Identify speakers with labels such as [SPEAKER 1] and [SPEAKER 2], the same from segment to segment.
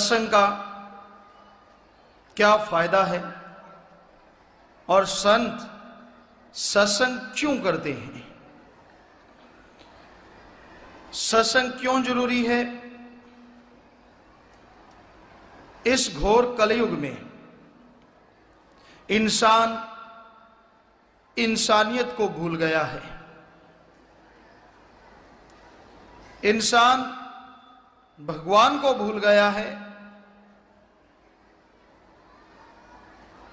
[SPEAKER 1] सत्संग का क्या फायदा है और संत सत्संग क्यों करते हैं, सत्संग क्यों जरूरी है। इस घोर कलयुग में इंसान इंसानियत को भूल गया है। इंसान भगवान को भूल गया है,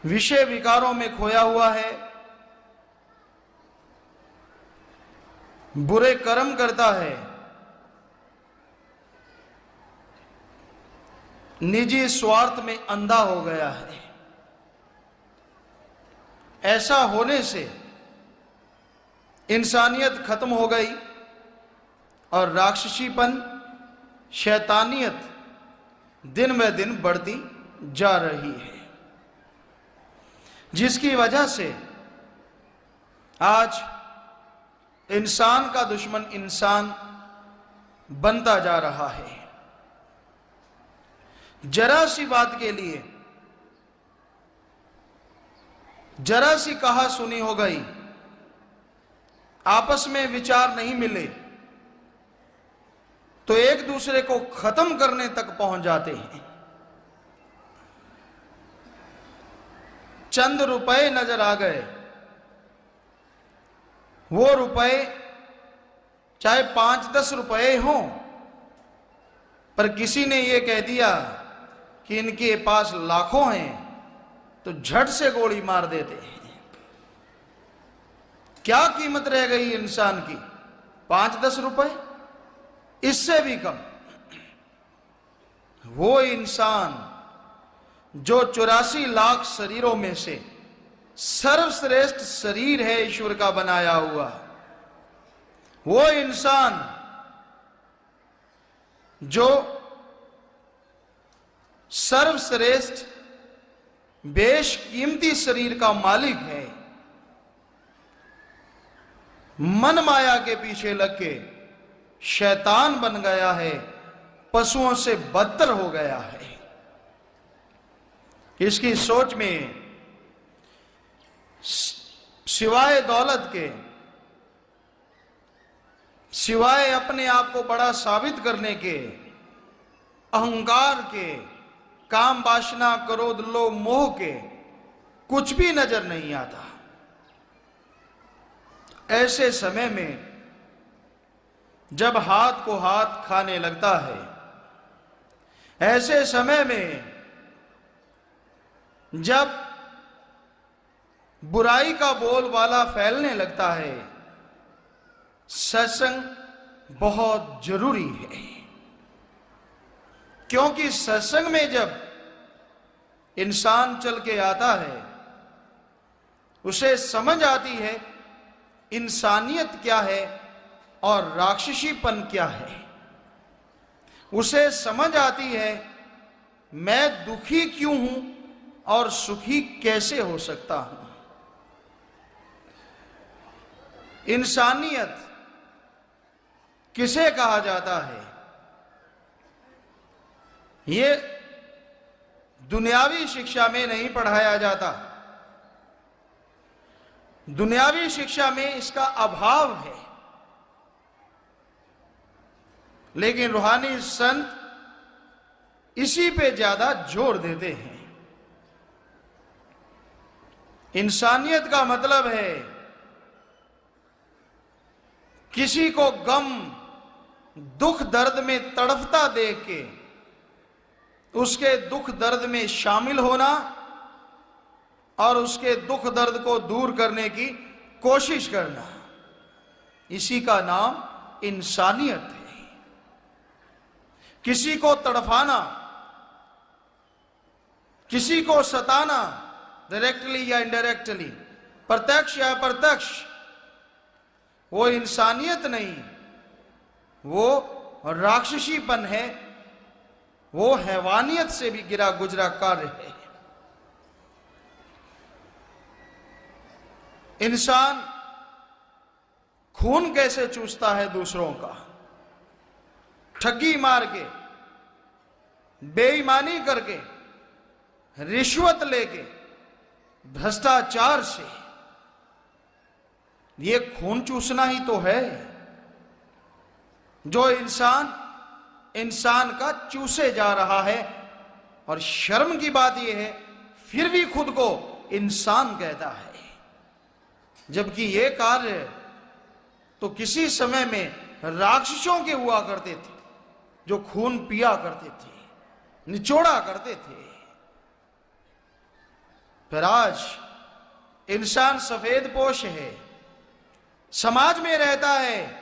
[SPEAKER 1] विषय विकारों में खोया हुआ है, बुरे कर्म करता है, निजी स्वार्थ में अंधा हो गया है। ऐसा होने से इंसानियत खत्म हो गई और राक्षसीपन, शैतानियत दिन ब दिन बढ़ती जा रही है, जिसकी वजह से आज इंसान का दुश्मन इंसान बनता जा रहा है। जरा सी बात के लिए, जरा सी कहा सुनी हो गई, आपस में विचार नहीं मिले तो एक दूसरे को खत्म करने तक पहुंच जाते हैं। चंद रुपए नजर आ गए, वो रुपए चाहे 5-10 रुपए हों, पर किसी ने ये कह दिया कि इनके पास लाखों हैं तो झट से गोली मार देते हैं। क्या कीमत रह गई इंसान की? 5-10 रुपए, इससे भी कम। वो इंसान जो 84 लाख शरीरों में से सर्वश्रेष्ठ शरीर है ईश्वर का बनाया हुआ, वो इंसान जो सर्वश्रेष्ठ बेशकीमती शरीर का मालिक है, मन माया के पीछे लग के शैतान बन गया है, पशुओं से बदतर हो गया है। इसकी सोच में सिवाय दौलत के, सिवाय अपने आप को बड़ा साबित करने के, अहंकार के, काम वासना क्रोध लोभ मोह के कुछ भी नजर नहीं आता। ऐसे समय में जब हाथ को हाथ खाने लगता है, ऐसे समय में जब बुराई का बोलबाला फैलने लगता है, सत्संग बहुत जरूरी है। क्योंकि सत्संग में जब इंसान चल के आता है, उसे समझ आती है इंसानियत क्या है और राक्षसीपन क्या है। उसे समझ आती है मैं दुखी क्यों हूं और सुखी कैसे हो सकता हूं। इंसानियत किसे कहा जाता है? ये दुनियावी शिक्षा में नहीं पढ़ाया जाता। दुनियावी शिक्षा में इसका अभाव है, लेकिन रूहानी संत इसी पे ज्यादा जोर देते हैं। इंसानियत का मतलब है किसी को गम दुख दर्द में तड़फता देख के उसके दुख दर्द में शामिल होना और उसके दुख दर्द को दूर करने की कोशिश करना, इसी का नाम इंसानियत है। किसी को तड़फाना, किसी को सताना, डायरेक्टली या इनडायरेक्टली, प्रत्यक्ष या अप्रत्यक्ष, वो इंसानियत नहीं, वो राक्षसीपन है, वो हैवानियत से भी गिरा गुजरा कार्य है। इंसान खून कैसे चूसता है दूसरों का, ठगी मार के, बेईमानी करके, रिश्वत लेके, भ्रष्टाचार से, ये खून चूसना ही तो है जो इंसान का चूसे जा रहा है। और शर्म की बात यह है, फिर भी खुद को इंसान कहता है, जबकि ये कार्य तो किसी समय में राक्षसों के हुआ करते थे, जो खून पिया करते थे, निचोड़ा करते थे। फिर आज इंसान सफेद पोश है, समाज में रहता है,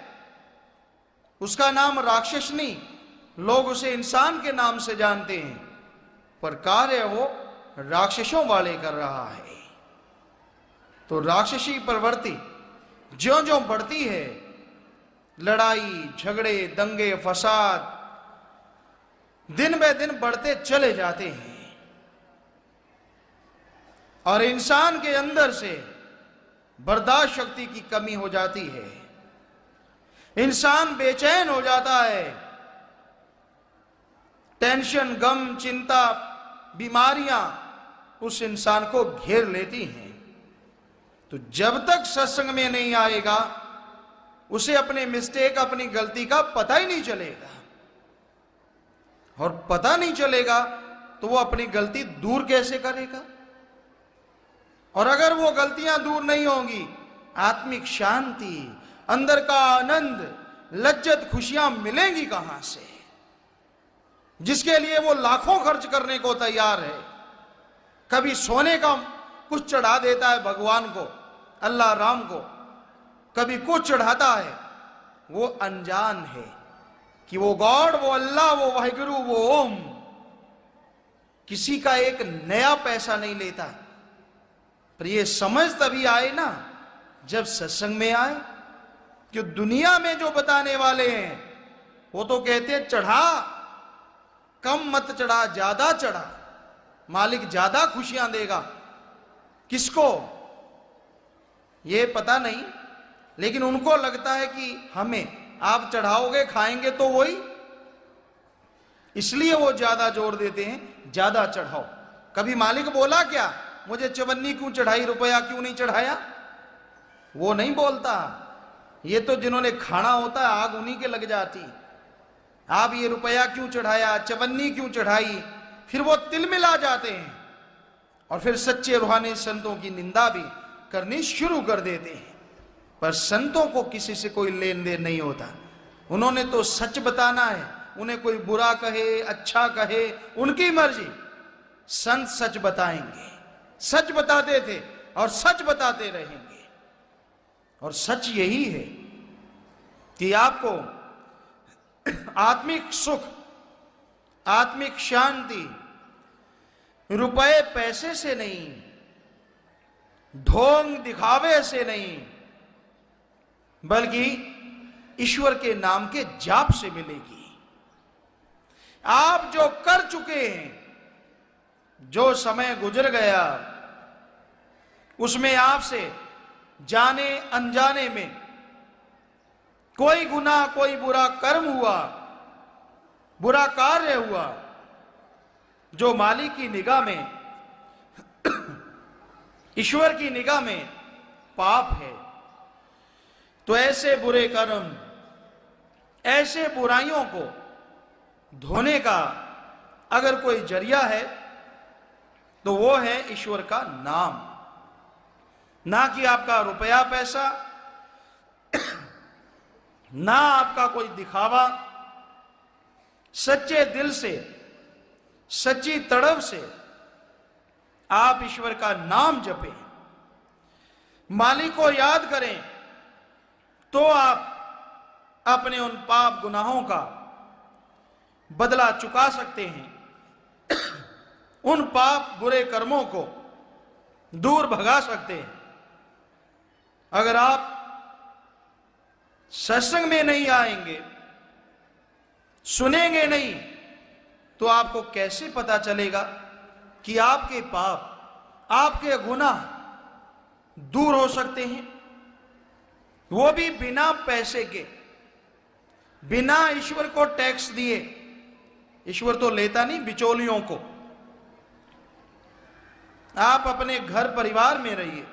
[SPEAKER 1] उसका नाम राक्षस नहीं, लोग उसे इंसान के नाम से जानते हैं, पर कार्य वो राक्षसों वाले कर रहा है। तो राक्षसी प्रवृत्ति ज्यों ज्यों बढ़ती है, लड़ाई झगड़े दंगे फसाद दिन ब दिन बढ़ते चले जाते हैं, और इंसान के अंदर से बर्दाश्त शक्ति की कमी हो जाती है, इंसान बेचैन हो जाता है, टेंशन गम चिंता बीमारियां उस इंसान को घेर लेती हैं। तो जब तक सत्संग में नहीं आएगा, उसे अपने मिस्टेक अपनी गलती का पता ही नहीं चलेगा, और पता नहीं चलेगा तो वो अपनी गलती दूर कैसे करेगा। और अगर वो गलतियां दूर नहीं होंगी, आत्मिक शांति, अंदर का आनंद, लज्जत, खुशियां मिलेंगी कहां से, जिसके लिए वो लाखों खर्च करने को तैयार है। कभी सोने का कुछ चढ़ा देता है भगवान को, अल्लाह राम को, कभी कुछ चढ़ाता है। वो अनजान है कि वो गॉड, वो अल्लाह, वो वाहिगुरु, वो ओम किसी का एक नया पैसा नहीं लेता। पर ये समझ तभी आए ना जब सत्संग में आए, कि दुनिया में जो बताने वाले हैं वो तो कहते हैं चढ़ा, कम मत चढ़ा, ज्यादा चढ़ा, मालिक ज्यादा खुशियां देगा। किसको ये पता नहीं, लेकिन उनको लगता है कि हमें आप चढ़ाओगे खाएंगे तो वही, इसलिए वो ज्यादा जोर देते हैं, ज्यादा चढ़ाओ। कभी मालिक बोला क्या मुझे चवन्नी क्यों चढ़ाई, रुपया क्यों नहीं चढ़ाया? वो नहीं बोलता। ये तो जिन्होंने खाना होता है आग उन्हीं के लग जाती। आप ये रुपया क्यों चढ़ाया, चवन्नी क्यों चढ़ाई, फिर वो तिलमिला जाते हैं और फिर सच्चे रूहानी संतों की निंदा भी करनी शुरू कर देते हैं। पर संतों को किसी से कोई लेन देन नहीं होता, उन्होंने तो सच बताना है, उन्हें कोई बुरा कहे अच्छा कहे उनकी मर्जी। संत सच बताएंगे, सच बताते थे और सच बताते रहेंगे। और सच यही है कि आपको आत्मिक सुख, आत्मिक शांति रुपए पैसे से नहीं, ढोंग दिखावे से नहीं, बल्कि ईश्वर के नाम के जाप से मिलेगी। आप जो कर चुके हैं, जो समय गुजर गया, उसमें आपसे जाने अनजाने में कोई गुनाह, कोई बुरा कर्म हुआ, बुरा कार्य हुआ, जो मालिक की निगाह में, ईश्वर की निगाह में पाप है, तो ऐसे बुरे कर्म, ऐसे बुराइयों को धोने का अगर कोई जरिया है तो वो है ईश्वर का नाम, ना कि आपका रुपया पैसा, ना आपका कोई दिखावा। सच्चे दिल से, सच्ची तड़प से आप ईश्वर का नाम जपें, मालिक को याद करें, तो आप अपने उन पाप गुनाहों का बदला चुका सकते हैं, उन पाप बुरे कर्मों को दूर भगा सकते हैं। अगर आप सत्संग में नहीं आएंगे, सुनेंगे नहीं, तो आपको कैसे पता चलेगा कि आपके पाप, आपके गुनाह दूर हो सकते हैं? वो भी बिना पैसे के, बिना ईश्वर को टैक्स दिए, ईश्वर तो लेता नहीं बिचौलियों को। आप अपने घर परिवार में रहिए,